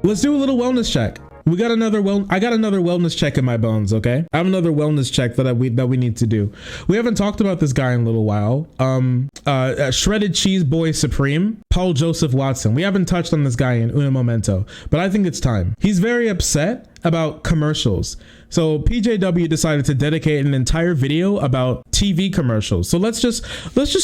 Let's do a little wellness check. We got another I got another wellness check in my bones, okay? I have another wellness check that we need to do. We haven't talked about this guy in a little while. Shredded Cheese Boy Supreme, Paul Joseph Watson. We haven't touched on this guy in un momento, but I think it's time. He's very upset about commercials. So PJW decided to dedicate an entire video about TV commercials. So let's just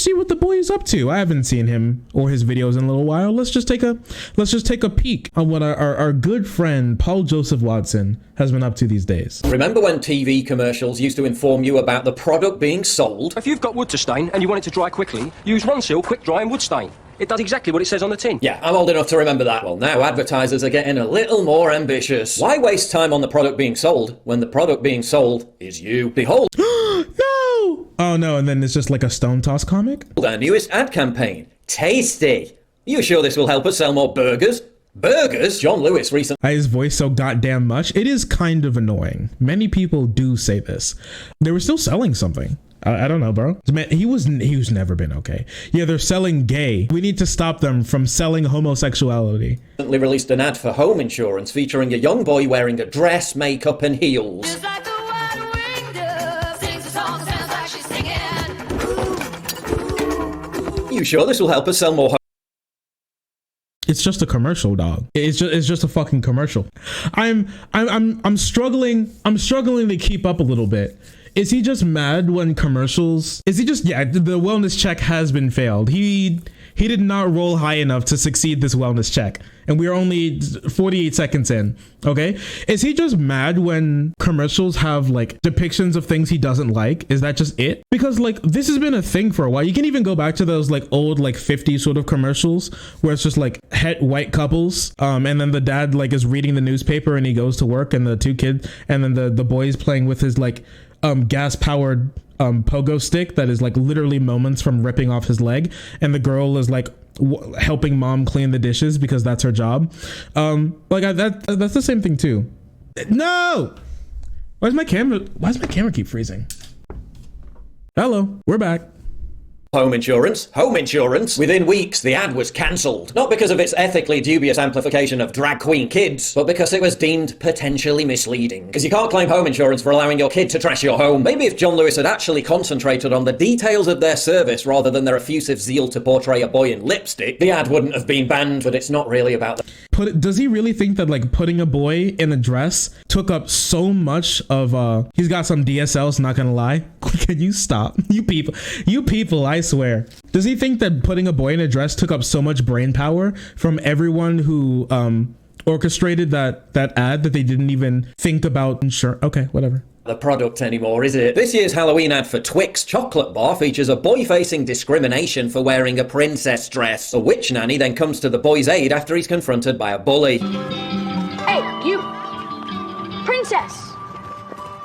see what the boy is up to. I haven't seen him or his videos in a little while. Let's just take a peek on what our good friend Paul Joseph Watson has been up to these days. Remember when TV commercials used to inform you about the product being sold? If you've got wood to stain and you want it to dry quickly, use Ronseal Quick Dry and Wood Stain. It does exactly what it says on the tin. Yeah, I'm old enough to remember that. Well, now advertisers are getting a little more ambitious. Why waste time on the product being sold when the product being sold is you? Behold. No! Oh no, and then it's just like a stone toss comic? Our newest ad campaign. Tasty. Are you sure this will help us sell more burgers? Burgers? John Lewis recently... His voice so goddamn much. It is kind of annoying. Many people do say this. They were still selling something. I don't know, bro. Man, he was never been okay. Yeah, they're selling gay. We need to stop them from selling homosexuality. Recently released an ad for home insurance featuring a young boy wearing a dress, makeup and heels. Just like the wild wind dove sings a song, sounds like she's singing. You sure this will help us sell more It's just a commercial, dog. It's just a fucking commercial. I'm struggling to keep up a little bit. Is he just mad when commercials? Is he just, yeah, the wellness check has been failed. He did not roll high enough to succeed this wellness check. And we're only 48 seconds in, okay? Is he just mad when commercials have like depictions of things he doesn't like? Is that just it? Because like this has been a thing for a while. You can even go back to those like old like 50s sort of commercials where it's just like white couples. And then the dad like is reading the newspaper and he goes to work and the two kids and then the boy is playing with his like gas powered pogo stick that is like literally moments from ripping off his leg, and the girl is like helping mom clean the dishes because that's her job. That's the same thing too. No, why does my camera keep freezing? Hello, we're back. Home insurance. Within weeks, the ad was cancelled. Not because of its ethically dubious amplification of drag queen kids, but because it was deemed potentially misleading. Because you can't claim home insurance for allowing your kid to trash your home. Maybe if John Lewis had actually concentrated on the details of their service rather than their effusive zeal to portray a boy in lipstick, the ad wouldn't have been banned, but it's not really about the... Does he really think that like putting a boy in a dress took up so much of he's got some DSLs, not gonna lie. Can you stop? You people, I swear. Does he think that putting a boy in a dress took up so much brain power from everyone who orchestrated that ad that they didn't even think about insurance? Okay, whatever. The product anymore, is it? This year's Halloween ad for Twix chocolate bar features a boy facing discrimination for wearing a princess dress. A witch nanny then comes to the boy's aid after he's confronted by a bully. Hey, you! Princess!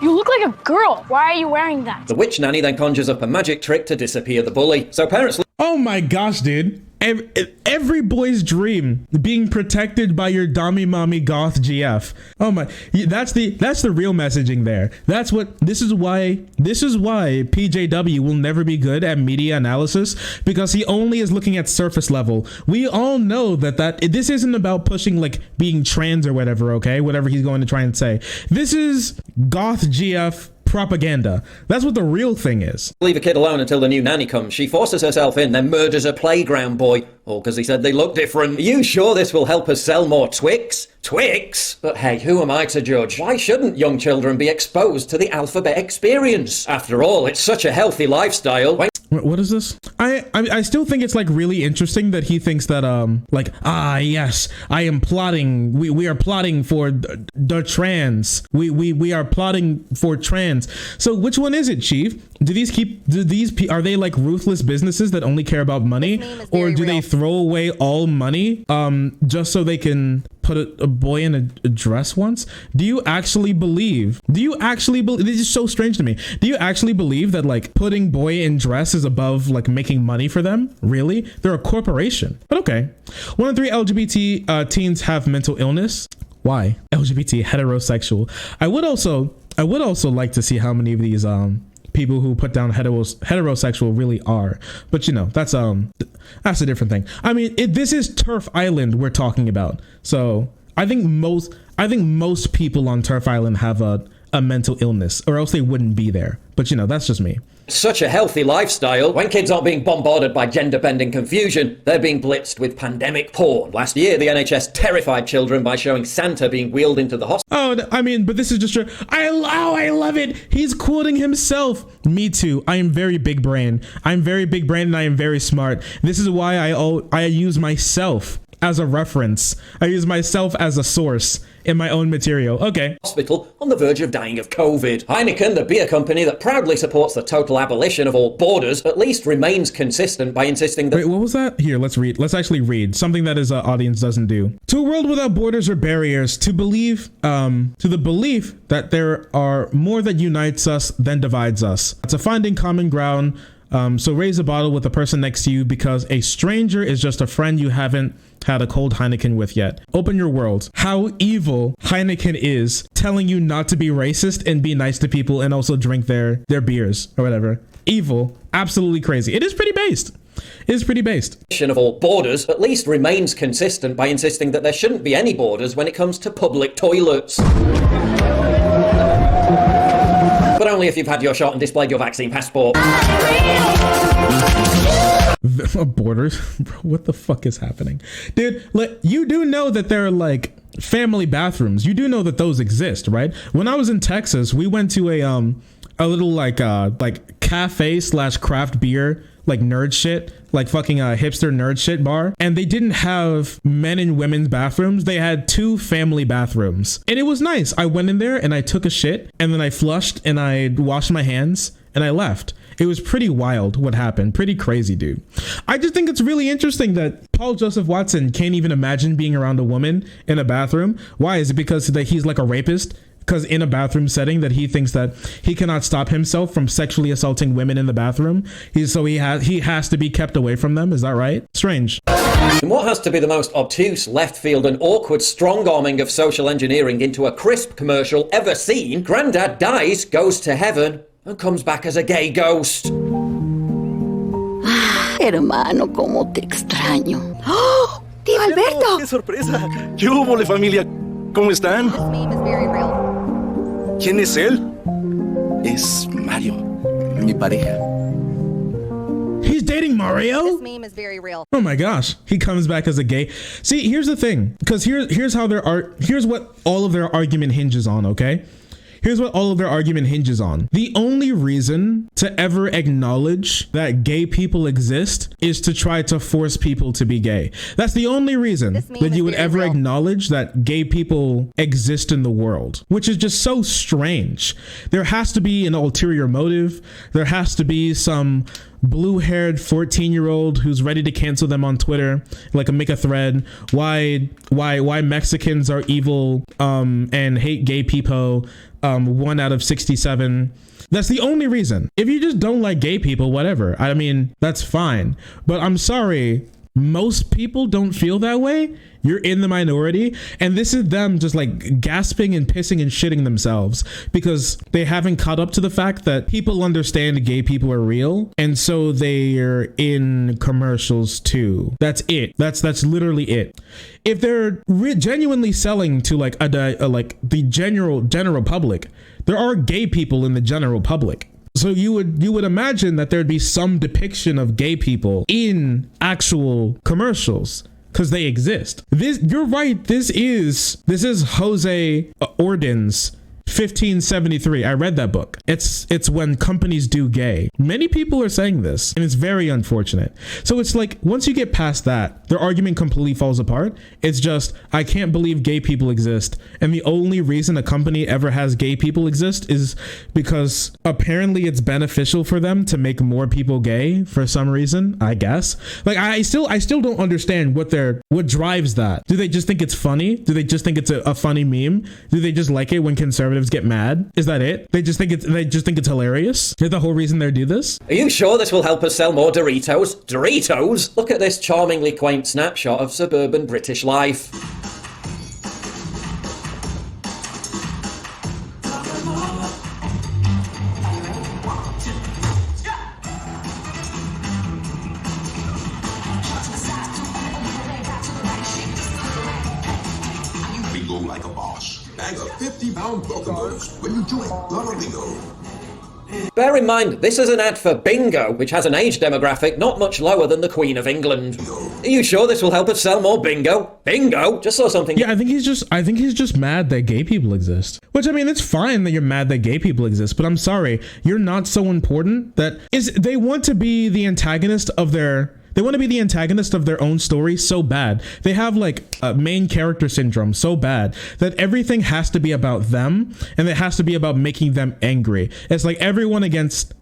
You look like a girl. Why are you wearing that? The witch nanny then conjures up a magic trick to disappear the bully. So parents... Oh my gosh, dude. Every boy's dream, being protected by your dummy mommy goth GF. Oh my, that's the real messaging there. This is why PJW will never be good at media analysis, because he only is looking at surface level. We all know that this isn't about pushing like being trans or whatever, okay? Whatever he's going to try and say. This is goth GF propaganda. That's what the real thing is. Leave a kid alone until the new nanny comes. She forces herself in, then murders a playground boy. All because he said they look different. Are you sure this will help us sell more Twix? Twix? But hey, who am I to judge? Why shouldn't young children be exposed to the alphabet experience? After all, it's such a healthy lifestyle. What is this? I still think it's like really interesting that he thinks that yes, I am plotting. We are plotting for the trans. We are plotting for trans. So which one is it, Chief? Are they like ruthless businesses that only care about money, or do they throw away all money just so they can put a boy in a dress once? Do you actually believe this is so strange to me. Do you actually believe that like putting boy in dress is above like making money for them? Really? They're a corporation. But okay. 1 in 3 LGBT teens have mental illness. Why? LGBT heterosexual. I would also like to see how many of these people who put down heterosexual really are, but you know, that's a different thing. I mean, this is Turf Island we're talking about, so I think most people on Turf Island have a mental illness, or else they wouldn't be there. But you know, that's just me. Such a healthy lifestyle. When kids aren't being bombarded by gender-bending confusion, they're being blitzed with pandemic porn. Last year, the NHS terrified children by showing Santa being wheeled into the hospital. Oh, I mean, but this is just true. I love it. He's quoting himself. Me too. I am very big brain. I'm very big brain and I am very smart. This is why I use myself as a reference. I use myself as a source in my own material. Okay. Hospital on the verge of dying of COVID. Heineken, the beer company that proudly supports the total abolition of all borders, at least remains consistent by insisting that— Wait, what was that? Here, let's read. Let's actually read something that his audience doesn't do. To a world without borders or barriers, to the belief that there are more that unites us than divides us. To finding common ground. So raise a bottle with the person next to you, because a stranger is just a friend you haven't had a cold Heineken with yet. Open your world. How evil Heineken is, telling you not to be racist and be nice to people and also drink their beers or whatever. Evil. Absolutely crazy. It is pretty based. It is pretty based. Of all borders at least remains consistent by insisting that there shouldn't be any borders when it comes to public toilets. But only if you've had your shot and displayed your vaccine passport. Borders? Bro, what the fuck is happening? Dude, you do know that there are like family bathrooms. You do know that those exist, right? When I was in Texas, we went to a little like cafe / craft beer, like nerd shit, like fucking hipster nerd shit bar. And they didn't have men and women's bathrooms. They had 2 family bathrooms. And it was nice. I went in there and I took a shit and then I flushed and I washed my hands and I left. It was pretty wild what happened. Pretty crazy, dude. I just think it's really interesting that Paul Joseph Watson can't even imagine being around a woman in a bathroom. Why? Is it because that he's like a rapist? Because in a bathroom setting that he thinks that he cannot stop himself from sexually assaulting women in the bathroom. He has to be kept away from them. Is that right? Strange. In what has to be the most obtuse, left field and awkward strong-arming of social engineering into a crisp commercial ever seen, Grandad dies, goes to heaven, and comes back as a gay ghost. Hermano, cómo te extraño. ¡Oh! ¡Tío Alberto! ¡Qué sorpresa! ¿Qué hubo, familia? ¿Cómo están? This meme is very real. ¿Quién es él? Es Mario, mi pareja. He's dating Mario? This meme is very real. Oh my gosh, he comes back as a gay. See, here's the thing, because here's what all of their argument hinges on, okay? Here's what all of their argument hinges on. The only reason to ever acknowledge that gay people exist is to try to force people to be gay. That's the only reason that you would ever acknowledge that gay people exist in the world, which is just so strange. There has to be an ulterior motive. There has to be some blue-haired 14-year-old who's ready to cancel them on Twitter, like make a thread why Mexicans are evil and hate gay people. 1 out of 67. That's the only reason. If you just don't like gay people, whatever. I mean, that's fine. But I'm sorry, most people don't feel that way. You're in the minority, and this is them just like gasping and pissing and shitting themselves because they haven't caught up to the fact that people understand gay people are real, and so they're in commercials too. That's it. That's literally it. If they're genuinely selling to like the general public, there are gay people in the general public. So you would imagine that there'd be some depiction of gay people in actual commercials, because they exist. You're right. This is Jose Orden's 1573. I read that book. It's when companies do gay. Many people are saying this, and it's very unfortunate. So it's like, once you get past that, their argument completely falls apart. It's just, I can't believe gay people exist. And the only reason a company ever has gay people exist is because apparently it's beneficial for them to make more people gay for some reason, I guess. Like, I still don't understand what drives that. Do they just think it's funny? Do they just think it's a funny meme? Do they just like it when conservatives get mad? Is that it? They just think it's hilarious? Is the whole reason they do this? Are you sure this will help us sell more Doritos? Doritos? Look at this charmingly quaint snapshot of suburban British life. bingo like a boss. Bag a 50-pound broken burst when you join Lava Bingo. Bear in mind, this is an ad for Bingo, which has an age demographic not much lower than the Queen of England. Are you sure this will help us sell more Bingo? Bingo? Just saw something. Yeah, I think he's just mad that gay people exist. Which, I mean, it's fine that you're mad that gay people exist, but I'm sorry, you're not so important that they want to be the antagonist of their own story so bad. They have like a main character syndrome so bad that everything has to be about them, and it has to be about making them angry. It's like everyone against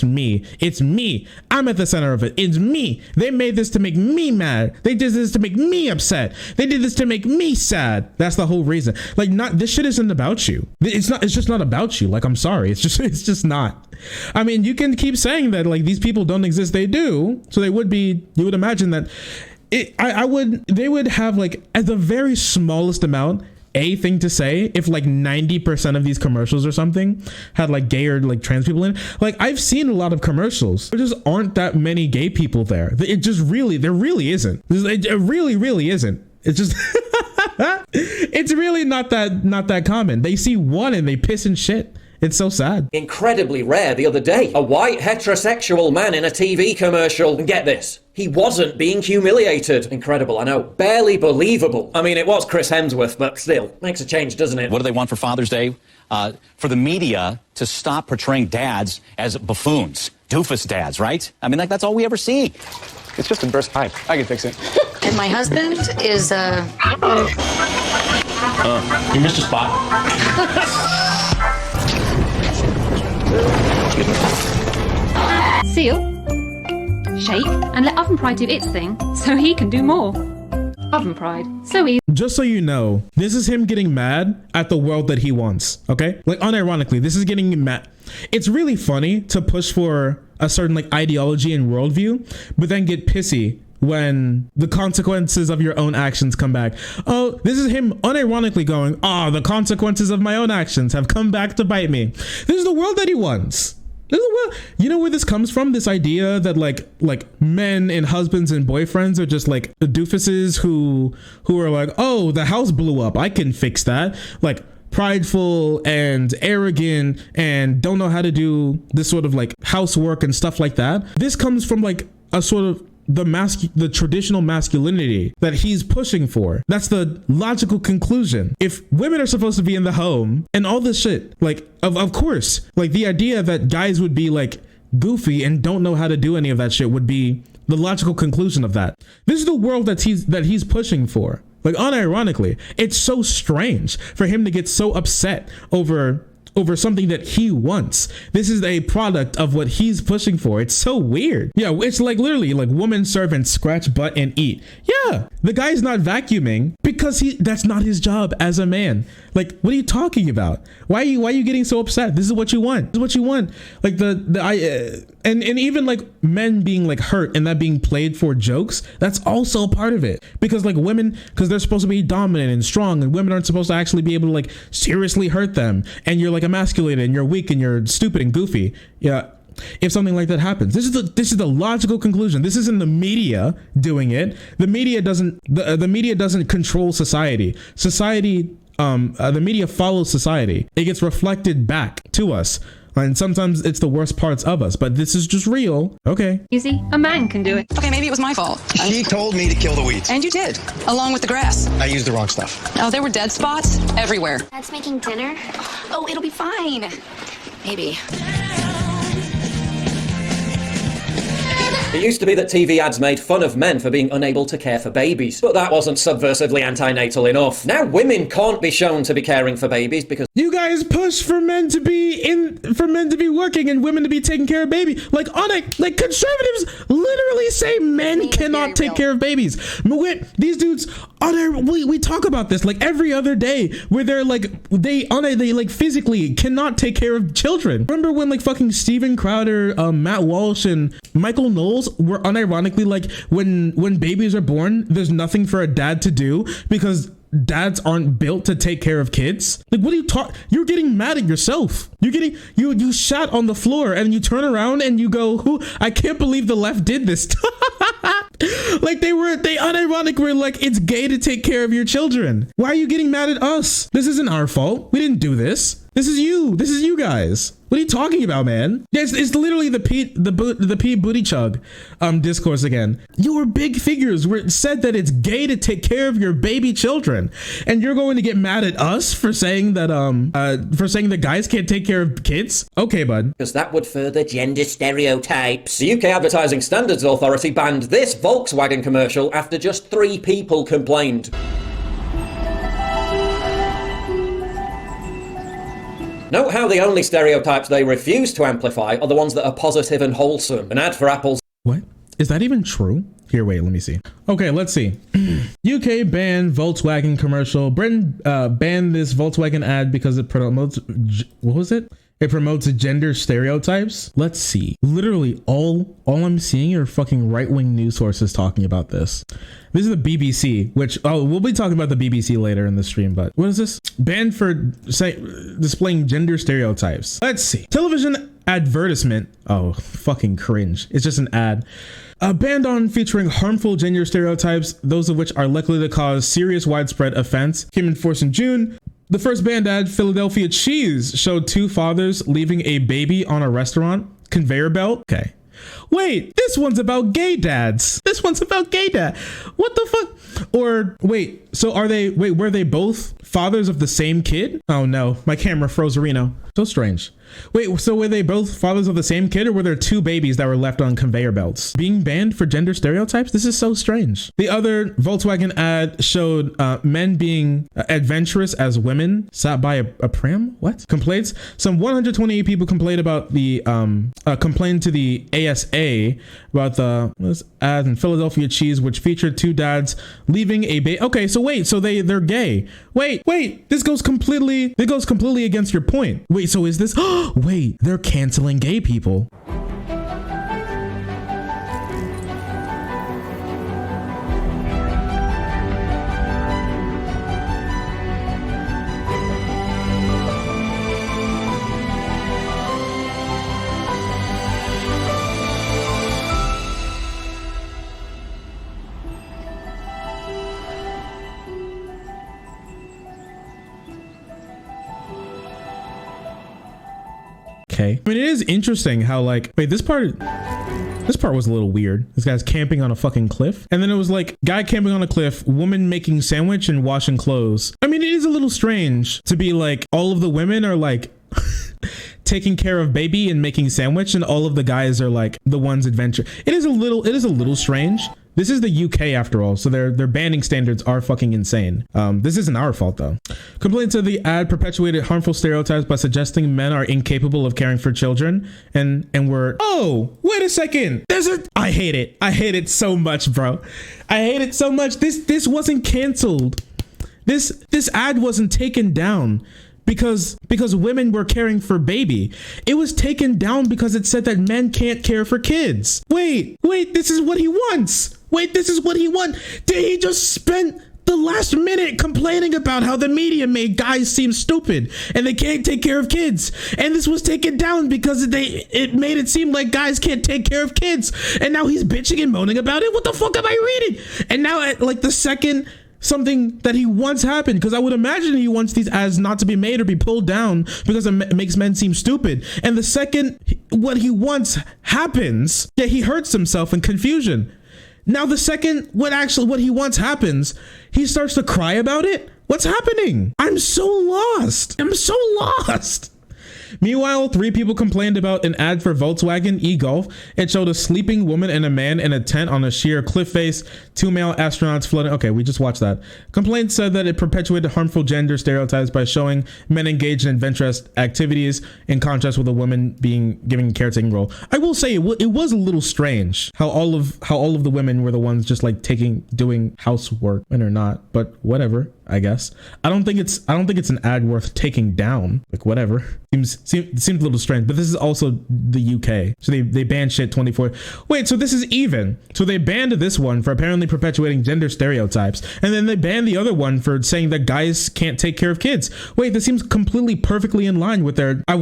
me. It's me. I'm at the center of it. It's me. They made this to make me mad. They did this to make me upset. They did this to make me sad. That's the whole reason. Like, this shit isn't about you. It's just not about you. Like, I'm sorry. It's just not. I mean, you can keep saying that like these people don't exist. They do. So they would be, you would imagine that they would have like at the very smallest amount a thing to say if like 90% of these commercials or something had like gay or like trans people in. Like, I've seen a lot of commercials. There just aren't that many gay people there. There really isn't. It really isn't. It's just it's really not that common. They see one and they piss and shit. It's so sad. Incredibly rare the other day. A white heterosexual man in a TV commercial. And get this, he wasn't being humiliated. Incredible, I know. Barely believable. I mean, it was Chris Hemsworth, but still. Makes a change, doesn't it? What do they want for Father's Day? For the media to stop portraying dads as buffoons. Doofus dads, right? I mean, like, that's all we ever see. It's just a burst pipe. I can fix it. And my husband is You missed a spot. Seal, shake, and let Oven Pride do its thing so he can do more. Oven Pride, so easy. Just so you know, this is him getting mad at the world that he wants, okay? Like, unironically, this is getting him mad. It's really funny to push for a certain like ideology and worldview, but then get pissy when the consequences of your own actions come back. Oh, this is him unironically going, the consequences of my own actions have come back to bite me. This is the world that he wants. You know where this comes from? This idea that like men and husbands and boyfriends are just like doofuses who are like, oh, the house blew up, I can fix that. Like, prideful and arrogant and don't know how to do this sort of like housework and stuff like that. This comes from like a sort of the traditional masculinity that he's pushing for. That's the logical conclusion. If women are supposed to be in the home and all this shit, like of course, like the idea that guys would be like goofy and don't know how to do any of that shit would be the logical conclusion of that. This is the world that he's pushing for. Like, unironically, it's so strange for him to get so upset over something that he wants. This is a product of what he's pushing for. It's so weird. Yeah, it's like literally like woman servant, scratch butt and eat. Yeah, the guy's not vacuuming because that's not his job as a man. Like, what are you talking about? Why are you getting so upset? This is what you want. This is what you want. Like and even like men being like hurt and that being played for jokes, that's also part of it. Because like women, because they're supposed to be dominant and strong, and women aren't supposed to actually be able to like seriously hurt them, and you're like emasculated and you're weak and you're stupid and goofy. Yeah, if something like that happens, this is the logical conclusion. This isn't the media doing it. The media doesn't control society. The media follows society. It gets reflected back to us. And sometimes it's the worst parts of us, but this is just real. Okay. Easy. A man can do it. Okay, maybe it was my fault. She told me to kill the weeds. And you did, along with the grass. I used the wrong stuff. Oh, there were dead spots everywhere. Dad's making dinner. Oh, it'll be fine. Maybe. It used to be that TV ads made fun of men for being unable to care for babies, but that wasn't subversively anti-natal enough. Now women can't be shown to be caring for babies because you guys push for men to be working and women to be taking care of babies. Like conservatives literally say men cannot take care of babies. These dudes we talk about this like every other day, where they're like they like physically cannot take care of children. Remember when like fucking Steven Crowder, Matt Walsh, and Michael Knowles were unironically like, when babies are born, there's nothing for a dad to do because dads aren't built to take care of kids. Like, what are you you're getting mad at yourself. You shat on the floor and you turn around and you go, I can't believe the left did this. Like they unironically were like, it's gay to take care of your children. Why are you getting mad at us? This isn't our fault. We didn't do this. This is you. This is you guys. What are you talking about, man? It's literally the Pete Booty Chug discourse again. Your big figures were said that it's gay to take care of your baby children, and you're going to get mad at us for saying that guys can't take care of kids? Okay, bud. Because that would further gender stereotypes. The UK Advertising Standards Authority banned this Volkswagen commercial after just 3 people complained. Note how the only stereotypes they refuse to amplify are the ones that are positive and wholesome. An ad for Apple's... What? Is that even true? Here, wait, let me see. Okay, let's see. UK banned Volkswagen commercial. Britain banned this Volkswagen ad because it promotes... What was it? It promotes gender stereotypes. Let's see. Literally all I'm seeing are fucking right-wing news sources talking about this. This is the BBC, which, we'll be talking about the BBC later in the stream, but what is this? Banned for displaying gender stereotypes. Let's see. Television advertisement. Oh, fucking cringe. It's just an ad. Banned on featuring harmful gender stereotypes, those of which are likely to cause serious widespread offense. Came in force in June. The first banned ad, Philadelphia Cheese, showed 2 fathers leaving a baby on a restaurant conveyor belt. Okay. Wait, this one's about gay dads. This one's about gay dad. What the fuck? Or wait, so were they both fathers of the same kid? Oh no, my camera froze Reno. So strange. Wait, so were they both fathers of the same kid, or were there 2 babies that were left on conveyor belts? Being banned for gender stereotypes? This is so strange. The other Volkswagen ad showed men being adventurous as women sat by a pram. What? Complaints? Some 128 people complained about the complained to the ASA about the ad in Philadelphia Cheese, which featured 2 dads leaving a baby. Okay, so wait, so they're gay. Wait, this goes completely against your point. Wait, so is this? Wait, they're canceling gay people. Okay. I mean, it is interesting how wait, this part was a little weird. This guy's camping on a fucking cliff. And then it was like guy camping on a cliff, woman making sandwich and washing clothes. I mean, it is a little strange to be like all of the women are like taking care of baby and making sandwich, and all of the guys are like the ones adventure. It is a little strange. This is the UK after all, so their banning standards are fucking insane. This isn't our fault though. Complaints of the ad perpetuated harmful stereotypes by suggesting men are incapable of caring for children, and we're, oh, wait a second. I hate it. I hate it so much, bro. I hate it so much. This wasn't canceled. This ad wasn't taken down because women were caring for baby. It was taken down because it said that men can't care for kids. Wait, this is what he wants. This is what he wants. Did he just spend the last minute complaining about how the media made guys seem stupid and they can't take care of kids? And this was taken down because it made it seem like guys can't take care of kids. And now he's bitching and moaning about it. What the fuck am I reading? And now at the second something that he wants happened, because I would imagine he wants these ads not to be made or be pulled down because it makes men seem stupid. And the second what he wants happens, yeah, he hurts himself in confusion. Now the second what he wants happens, he starts to cry about it. What's happening? I'm so lost. Meanwhile, 3 people complained about an ad for Volkswagen e-Golf. It showed a sleeping woman and a man in a tent on a sheer cliff face, 2 male astronauts floating. Okay, we just watched that. Complaints said that it perpetuated harmful gender stereotypes by showing men engaged in adventurous activities in contrast with a woman giving a caretaking role. I will say it was a little strange how all of the women were the ones just doing housework and are not, but whatever. I guess. I don't think it's an ad worth taking down. Like whatever. Seems a little strange. But this is also the UK. So they banned shit 24. Wait, so this is even. So they banned this one for apparently perpetuating gender stereotypes. And then they banned the other one for saying that guys can't take care of kids. Wait, this seems completely perfectly in line with their I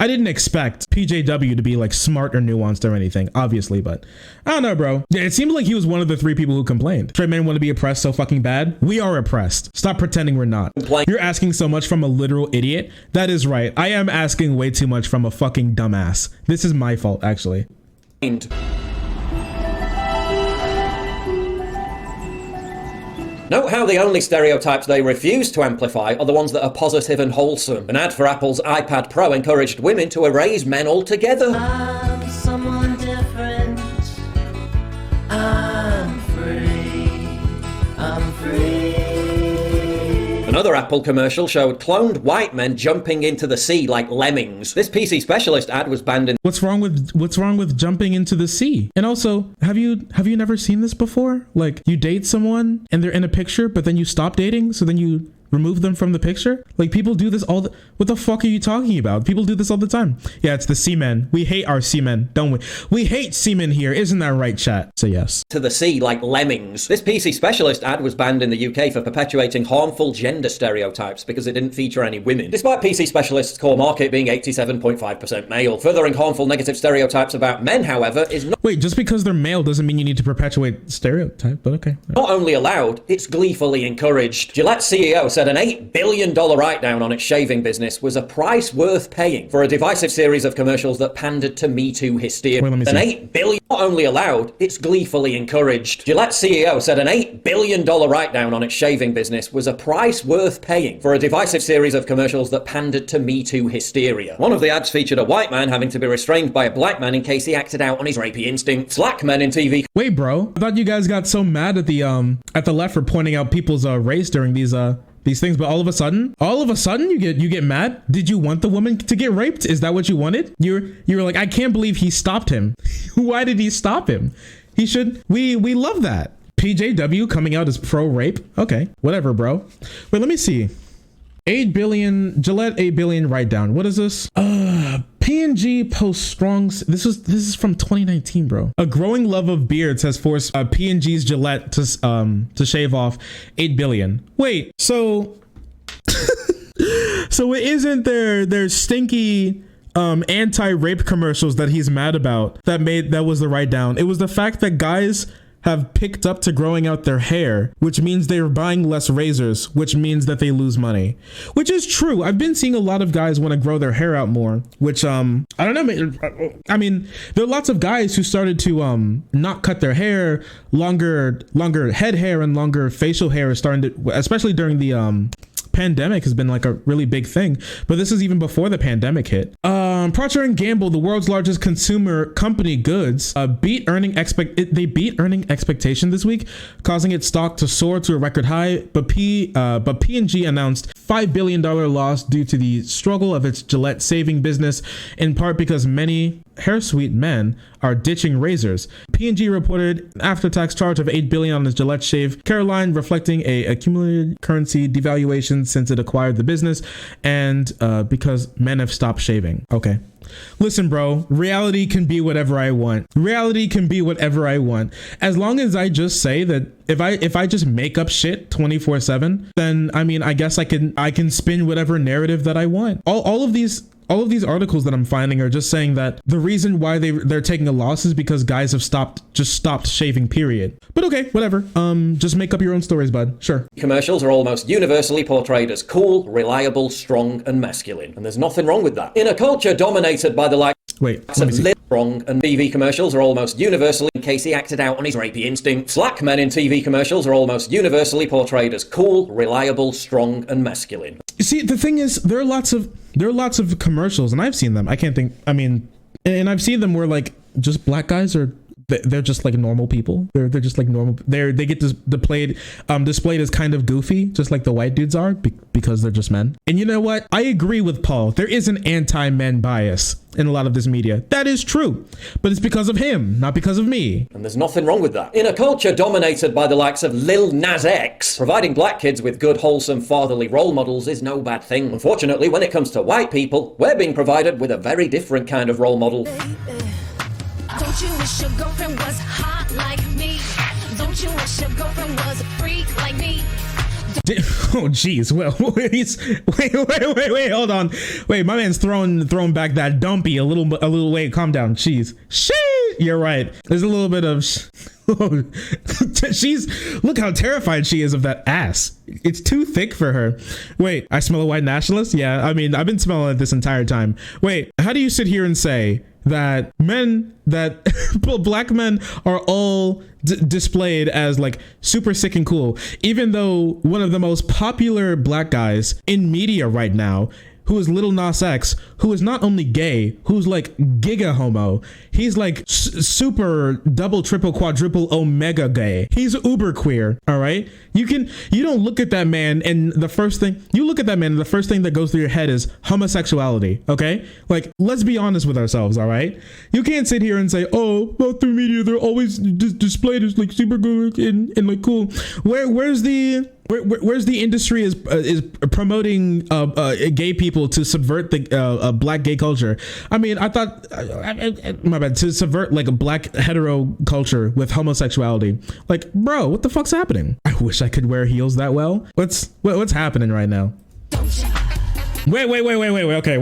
didn't expect PJW to be like smart or nuanced or anything, obviously, but I don't know, bro. Yeah, it seems like he was one of the 3 people who complained. Straight men want to be oppressed so fucking bad. We are oppressed. Stop pretending we're not. You're asking so much from a literal idiot. That is right. I am asking way too much from a fucking dumbass. This is my fault, actually. Note how the only stereotypes they refuse to amplify are the ones that are positive and wholesome. An ad for Apple's iPad Pro encouraged women to erase men altogether. I'm someone different. I'm free. I'm free. Another Apple commercial showed cloned white men jumping into the sea like lemmings. This PC specialist ad was banned in... What's wrong with jumping into the sea? And also, have you never seen this before? Like, you date someone and they're in a picture, but then you stop dating, so then you remove them from the picture? Like, people do this what the fuck are you talking about? People do this all the time. Yeah, it's the seamen. We hate our seamen, don't we? We hate seamen here. Isn't that right, chat? So yes. To the sea like lemmings. This PC specialist ad was banned in the UK for perpetuating harmful gender stereotypes because it didn't feature any women. Despite PC specialist's core market being 87.5% male. Furthering harmful negative stereotypes about men, however, is not... Wait, just because they're male doesn't mean you need to perpetuate stereotype, but okay. Not only allowed, it's gleefully encouraged. Gillette's CEO said an $8 billion write-down on its shaving business was a price worth paying for a divisive series of commercials that pandered to Me Too hysteria. Wait, An $8 billion, not only allowed, it's gleefully encouraged. Gillette's CEO said an $8 billion write-down on its shaving business was a price worth paying for a divisive series of commercials that pandered to Me Too hysteria. One of the ads featured a white man having to be restrained by a black man in case he acted out on his rapey instincts. Black men in TV... Wait, bro, I thought you guys got so mad at the left for pointing out people's race during these things, but all of a sudden you get mad. Did you want the woman to get raped? Is that what you wanted? You were like, I can't believe he stopped him. Why did he stop him? He should. We love that. PJW coming out as pro rape. Okay, whatever, bro. Wait, let me see. 8 billion Gillette 8 billion write down. What is this? P&G posts strong. This is from 2019, bro. A growing love of beards has forced P&G's Gillette to shave off 8 billion. Wait, so so it isn't their stinky anti-rape commercials that he's mad about that was the write down. It was the fact that guys have picked up to growing out their hair, which means they're buying less razors, which means that they lose money, which is true. I've been seeing a lot of guys want to grow their hair out more, which I don't know. I mean, there are lots of guys who started to not cut their hair. Longer head hair and longer facial hair is starting to, especially during the pandemic, has been like a really big thing, but this is even before the pandemic hit. Procter & Gamble, the world's largest consumer company goods, beat earning expectation this week, causing its stock to soar to a record high. But P&G announced $5 billion loss due to the struggle of its Gillette saving business, in part because many hair sweet men are ditching razors. P&G reported after-tax charge of $8 billion on its Gillette shave Caroline, reflecting a accumulated currency devaluation since it acquired the business, and because men have stopped shaving. Okay. Listen, bro, reality can be whatever I want. Reality can be whatever I want. As long as I just say that if I just make up shit 24/7, then I mean, I guess I can spin whatever narrative that I want. All of these articles that I'm finding are just saying that the reason why they're taking a loss is because guys have stopped shaving, period. But okay, whatever. Just make up your own stories, bud. Sure. Commercials are almost universally portrayed as cool, reliable, strong, and masculine. And there's nothing wrong with that. In a culture dominated by the likes of strong and TV commercials are almost universally, in case he acted out on his rapey instincts. Black men in TV commercials are almost universally portrayed as cool, reliable, strong, and masculine. You see, the thing is, there are lots of commercials, and I've seen them. I can't think. I mean, and I've seen them where like just black guys are they're just like normal people. They're just like normal. They get displayed as kind of goofy, just like the white dudes are, because they're just men. And you know what? I agree with Paul. There is an anti-men bias in a lot of this media. That is true, but it's because of him, not because of me. And there's nothing wrong with that. In a culture dominated by the likes of Lil Nas X, providing black kids with good, wholesome, fatherly role models is no bad thing. Unfortunately, when it comes to white people, we're being provided with a very different kind of role model. Don't you wish your girlfriend was hot like me? Don't you wish your girlfriend was a freak like me? Oh geez, well, wait, hold on. Wait, my man's throwing back that dumpy a little. Wait, calm down. Jeez, shit, you're right. There's a little bit of. Look how terrified she is of that ass. It's too thick for her. Wait, I smell a white nationalist? Yeah, I mean, I've been smelling it this entire time. Wait, how do you sit here and say that black men are all displayed as like super sick and cool, even though one of the most popular black guys in media right now, who is Lil Nas X, who is not only gay, who's like giga homo, he's like super double, triple, quadruple, omega gay. He's uber queer. All right. You don't look at that man and the first thing that goes through your head is homosexuality. Okay. Like, let's be honest with ourselves. All right. You can't sit here and say, oh, well, through media, they're always displayed as like super good and like cool. Where's the industry is promoting gay people to subvert the black gay culture? I mean, I thought my bad, to subvert like a black hetero culture with homosexuality. Like, bro, what the fuck's happening? I wish I could wear heels that well. What's happening right now? Wait. Okay,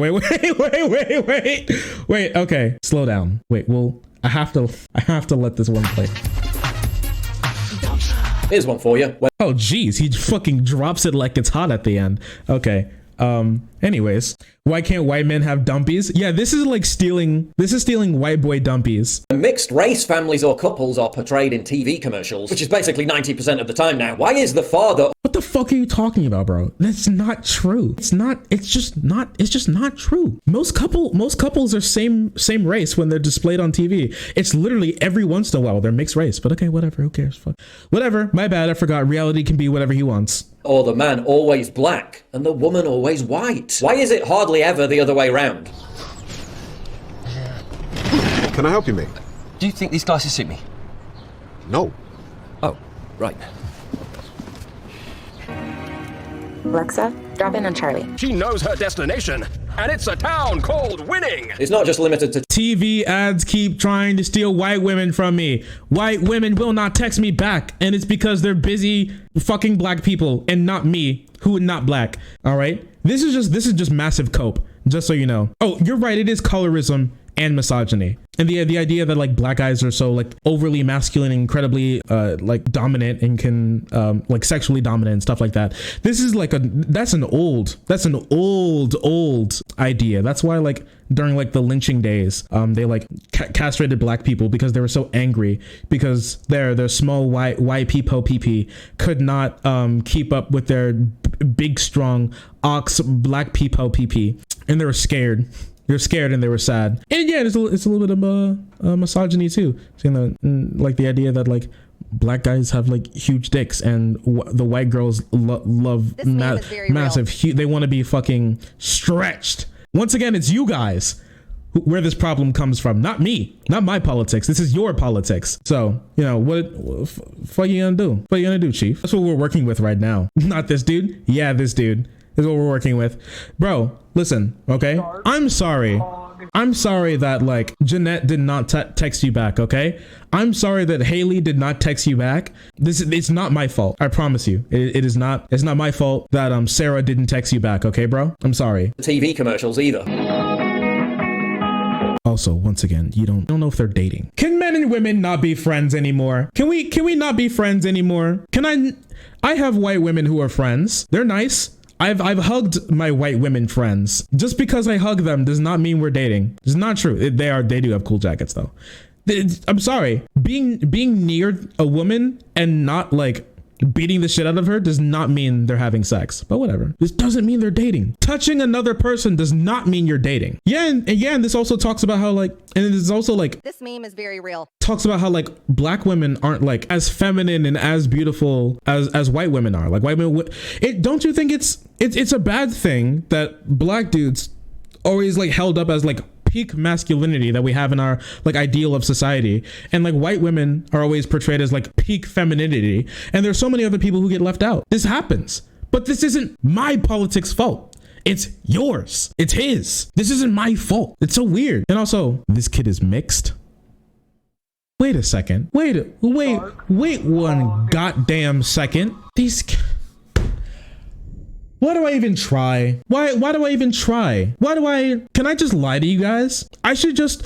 wait. Okay, slow down. Wait, well, I have to let this one play. Here's one for you. Oh geez, he fucking drops it like it's hot at the end. Okay. Anyways, why can't white men have dumpies? Yeah, this is stealing white boy dumpies. Mixed race families or couples are portrayed in TV commercials, which is basically 90% of the time now. Why is the father... What the fuck are you talking about, bro? That's not true. It's just not true. Most couples are same race when they're displayed on TV. It's literally every once in a while they're mixed race, but okay, whatever, who cares? Fuck. Whatever, my bad, I forgot. Reality can be whatever he wants. Or the man always black and the woman always white? Why is it hardly ever the other way round? Can I help you, mate? Do you think these glasses suit me? No. Oh, right. Alexa, drop in on Charlie. She knows her destination, and it's a town called Winning. It's not just limited to TV ads keep trying to steal white women from me. White women will not text me back, and it's because they're busy fucking black people and not me, who are not black. All right, this is just massive cope. Just so you know. Oh, you're right. It is colorism and misogyny, and the idea that like black guys are so like overly masculine, incredibly like dominant, and can like sexually dominant and stuff like that. This is like that's an old idea. That's why like during like the lynching days, they like castrated black people because they were so angry because their small white peepo pee could not keep up with their big strong ox black peepo pee, and they were scared. They're scared and they were sad. And yeah, it's a little bit of misogyny too. Saying that like the idea that like black guys have like huge dicks and the white girls love massive. They want to be fucking stretched. Once again, it's you guys where this problem comes from, not me, not my politics. This is your politics. So, you know, what fuck you gonna do? What you gonna do, chief? That's what we're working with right now. Not this dude. Yeah, this dude is what we're working with. Bro, listen, okay? I'm sorry that like Jeanette did not text you back, okay? I'm sorry that Haley did not text you back. It's not my fault. I promise you. It's not my fault that Sarah didn't text you back, okay, bro? I'm sorry. TV commercials either. Also, once again, you don't know if they're dating. Can men and women not be friends anymore? Can we not be friends anymore? I have white women who are friends. They're nice. I've hugged my white women friends. Just because I hug them does not mean we're dating. It's not true. They do have cool jackets though. I'm sorry. Being near a woman and not like beating the shit out of her does not mean they're having sex, but whatever. This doesn't mean they're dating. Touching another person does not mean you're dating. Yeah, and this also talks about how like, and it's also like, This meme is very real. talks about how like black women aren't like as feminine and as beautiful as white women are. Like white women, don't you think it's a bad thing that black dudes always like held up as like peak masculinity that we have in our like ideal of society, and like white women are always portrayed as like peak femininity, and there's so many other people who get left out. This happens, but this isn't my politics fault. It's yours. It's his. This isn't my fault. It's so weird. And also, this kid is mixed. Wait a second. Wait one goddamn second. Why do I even try? Why do I even try? Can I just lie to you guys? I should just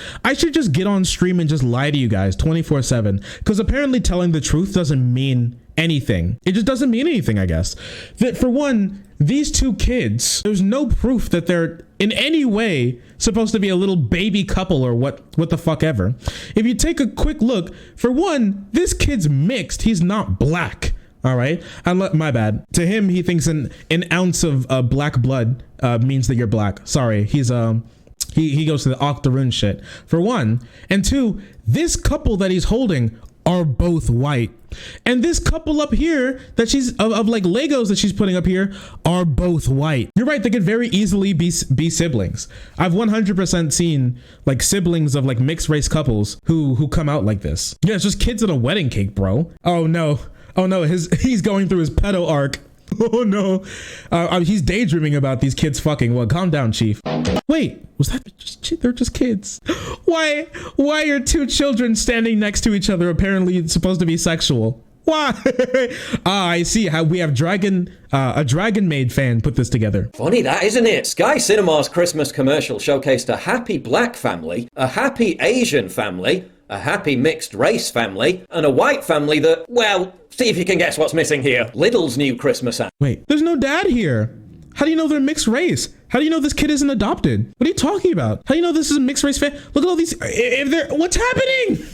get on stream and just lie to you guys 24/7. Because apparently telling the truth doesn't mean anything. It just doesn't mean anything, I guess. That for one, these two kids, there's no proof that they're in any way supposed to be a little baby couple or what the fuck ever. If you take a quick look, for one, this kid's mixed. He's not black. All right. My bad. To him, he thinks an ounce of black blood means that you're black. Sorry. He goes to the octoroon shit for one. And two, this couple that he's holding are both white. And this couple up here that she's of like Legos that she's putting up here are both white. You're right. They could very easily be siblings. I've 100% seen like siblings of like mixed race couples who come out like this. Yeah, it's just kids in a wedding cake, bro. Oh no. He's going through his pedo arc. Oh no. He's daydreaming about these kids fucking. Well, calm down, Chief. Wait, was that they're just kids? Why are two children standing next to each other apparently supposed to be sexual? Why? I see how we have a Dragon Maid fan put this together. Funny that, isn't it? Sky Cinema's Christmas commercial showcased a happy black family, a happy Asian family, a happy mixed race family, and a white family that, well, see if you can guess what's missing here. Lidl's new Christmas ad. Wait, there's no dad here. How do you know they're mixed race? How do you know this kid isn't adopted? What are you talking about? How do you know this is a mixed race family? Look at all these. What's happening?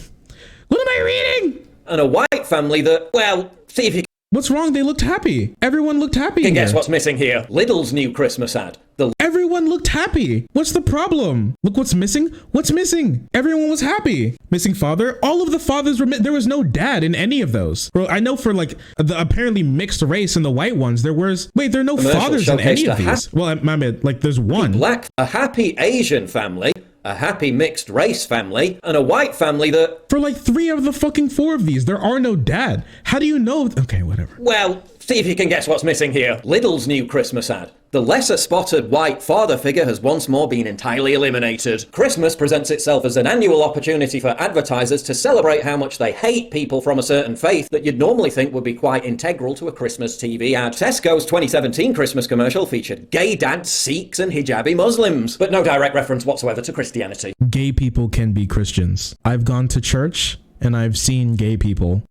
What am I reading? And a white family that, well, see if you What's wrong? They looked happy. Everyone looked happy. can guess what's missing here. Lidl's new Christmas ad. Everyone looked happy. What's the problem? Look what's missing. What's missing? Everyone was happy. Missing father. All of the fathers were. There was no dad in any of those. Well, I know for like the apparently mixed race and the white ones, there was. Wait, there are no fathers in any of these. Well, I mean, like there's one. A happy Asian family, a happy mixed race family, and a white family that. For like 3 of the fucking 4 of these, there are no dad. How do you know? Okay, whatever. Well, see if you can guess what's missing here. Lidl's new Christmas ad. The lesser spotted white father figure has once more been entirely eliminated. Christmas presents itself as an annual opportunity for advertisers to celebrate how much they hate people from a certain faith that you'd normally think would be quite integral to a Christmas TV ad. Tesco's 2017 Christmas commercial featured gay dads, Sikhs, and hijabi Muslims, but no direct reference whatsoever to Christianity. Gay people can be Christians. I've gone to church and I've seen gay people.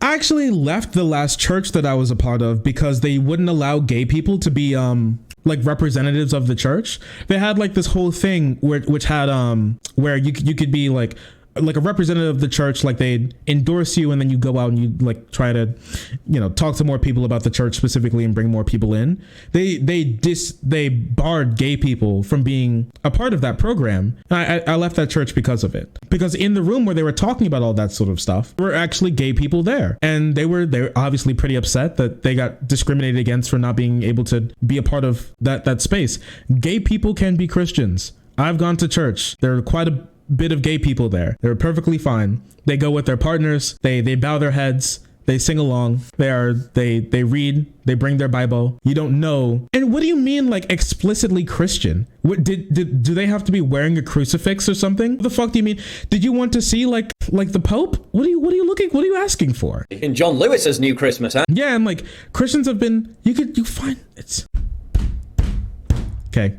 I actually left the last church that I was a part of because they wouldn't allow gay people to be like representatives of the church. They had like this whole thing which had where you could be like a representative of the church, like they'd endorse you and then you go out and you like try to, talk to more people about the church specifically and bring more people in. They barred gay people from being a part of that program. And I left that church because of it. Because in the room where they were talking about all that sort of stuff, there were actually gay people there. And they were obviously pretty upset that they got discriminated against for not being able to be a part of that space. Gay people can be Christians. I've gone to church. There are quite a bit of gay people there. They're perfectly fine. They go with their partners. They bow their heads. They sing along. They read. They bring their Bible. You don't know. And what do you mean like explicitly Christian? What do they have to be wearing a crucifix or something? What the fuck do you mean? Did you want to see like the Pope? What are you asking for? In John Lewis's new Christmas ad. Yeah, and like Christians have been. You find it's okay.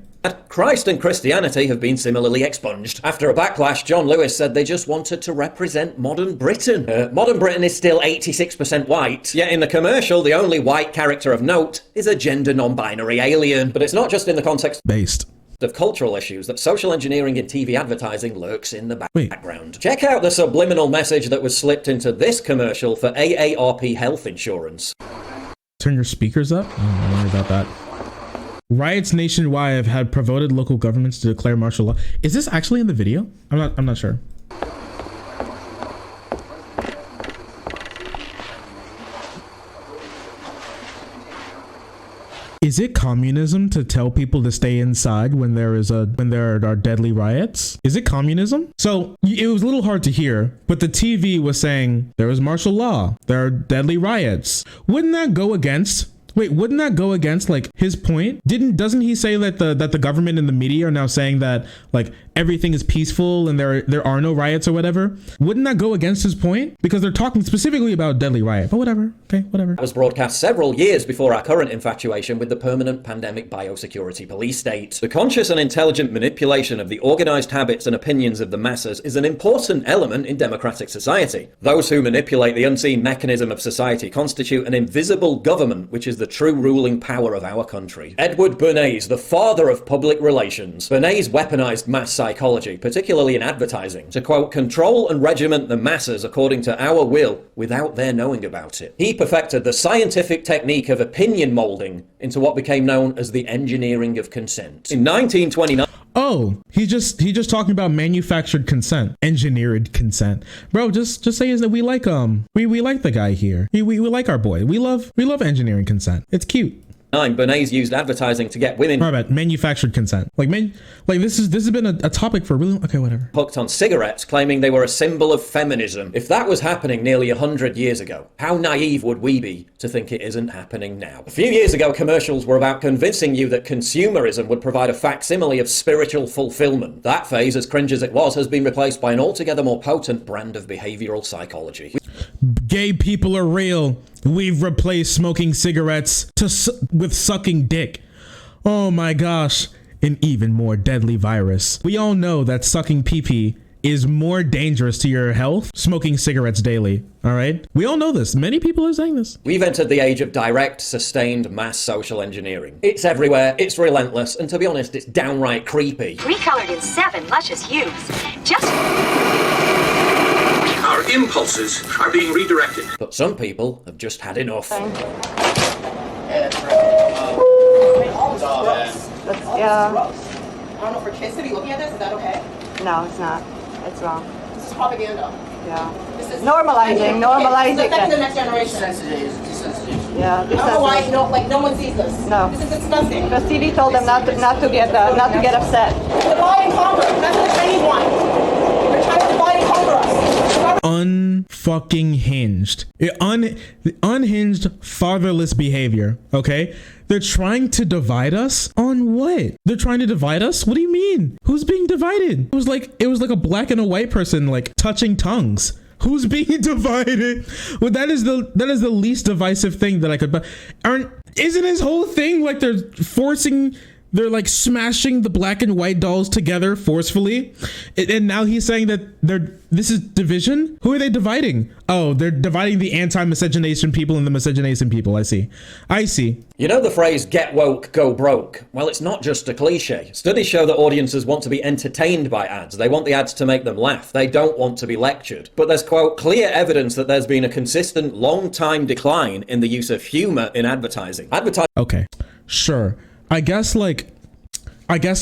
Christ and Christianity have been similarly expunged. After a backlash, John Lewis said they just wanted to represent modern Britain. Modern Britain is still 86% white, yet in the commercial, the only white character of note is a gender non-binary alien. But it's not just in the context based. of cultural issues that social engineering in TV advertising lurks in the background. Check out the subliminal message that was slipped into this commercial for AARP health insurance. Turn your speakers up? Oh, don't worry about that. Riots nationwide have had provoked local governments to declare martial law. Is this actually in the video? I'm not sure. Is it communism to tell people to stay inside when there are deadly riots? Is it communism? So it was a little hard to hear, but the TV was saying there is martial law, there are deadly riots. Wouldn't that go against like his point? Doesn't he say that the government and the media are now saying that like everything is peaceful and there are no riots or whatever? Wouldn't that go against his point? Because they're talking specifically about deadly riot. But whatever. Okay, whatever. It was broadcast several years before our current infatuation with the permanent pandemic biosecurity police state. The conscious and intelligent manipulation of the organized habits and opinions of the masses is an important element in democratic society. Those who manipulate the unseen mechanism of society constitute an invisible government, which is the true ruling power of our country. Edward Bernays, the father of public relations. Bernays weaponized mass psychology, particularly in advertising, to quote, control and regiment the masses according to our will without their knowing about it. He perfected the scientific technique of opinion molding into what became known as the engineering of consent. In 1929... Oh, he's just talking about manufactured consent, engineered consent, bro. Just say that we like we like the guy here. We like our boy. We love engineering consent. It's cute. Bernays used advertising to get women manufactured consent. This has been a topic for really okay, whatever. Hooked on cigarettes, claiming they were a symbol of feminism. If that was happening nearly 100 years ago, how naive would we be to think it isn't happening now? A few years ago, commercials were about convincing you that consumerism would provide a facsimile of spiritual fulfillment. That phase, as cringe as it was, has been replaced by an altogether more potent brand of behavioral psychology. Gay people are real. We've replaced smoking cigarettes with sucking dick. Oh my gosh, an even more deadly virus. We all know that sucking pee-pee is more dangerous to your health, smoking cigarettes daily. All right? We all know this. Many people are saying this. We've entered the age of direct, sustained mass social engineering. It's everywhere, it's relentless, and to be honest, it's downright creepy. Recolored in 7 luscious hues. Just... Our impulses are being redirected. But some people have just had enough. Yeah. I don't know, for kids to be looking at this, is that okay? No, it's not. It's wrong. This is propaganda. Yeah. This is normalizing It's affecting the next generation. Desensitization. Yeah. I don't know why no one sees this. No. This is disgusting. Because TV told them not to get upset. Divide and conquer. That's what the Chinese want. They're trying to divide and conquer us. Unfucking hinged. Unhinged, fatherless behavior. Okay. They're trying to divide us on what? They're trying to divide us? What do you mean? Who's being divided? It was like a black and a white person like touching tongues. Who's being divided? Well, that is the least divisive thing that I could. Isn't his whole thing like they're like smashing the black and white dolls together forcefully, and now he's saying that this is division? Who are they dividing? Oh, they're dividing the anti-miscegenation people and the miscegenation people. I see. You know the phrase, get woke, go broke? Well, it's not just a cliche. Studies show that audiences want to be entertained by ads. They want the ads to make them laugh. They don't want to be lectured. But there's, quote, clear evidence that there's been a consistent long-time decline in the use of humor in advertising. Okay, sure. I guess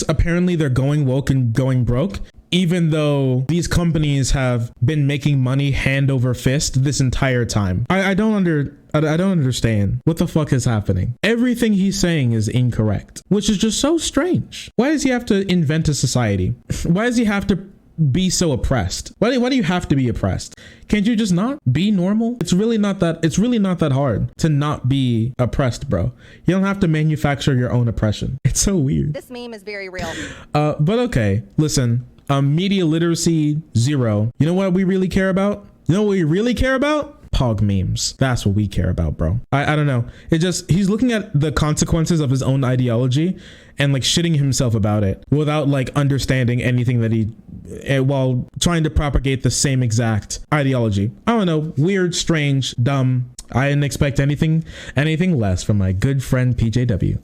apparently they're going woke and going broke, even though these companies have been making money hand over fist this entire time. I don't understand what the fuck is happening. Everything he's saying is incorrect, which is just so strange. Why does he have to invent a society? Why does he have to be so oppressed? Why do you have to be oppressed? Can't you just not be normal? It's really not that hard to not be oppressed, bro. You don't have to manufacture your own oppression. It's so weird. This meme is very real. But okay, listen, media literacy 0. You know what we really care about? Pog memes. That's what we care about, bro. I don't know. He's looking at the consequences of his own ideology and like shitting himself about it without like understanding anything that while trying to propagate the same exact ideology. I don't know. Weird, strange, dumb. I didn't expect anything less from my good friend PJW.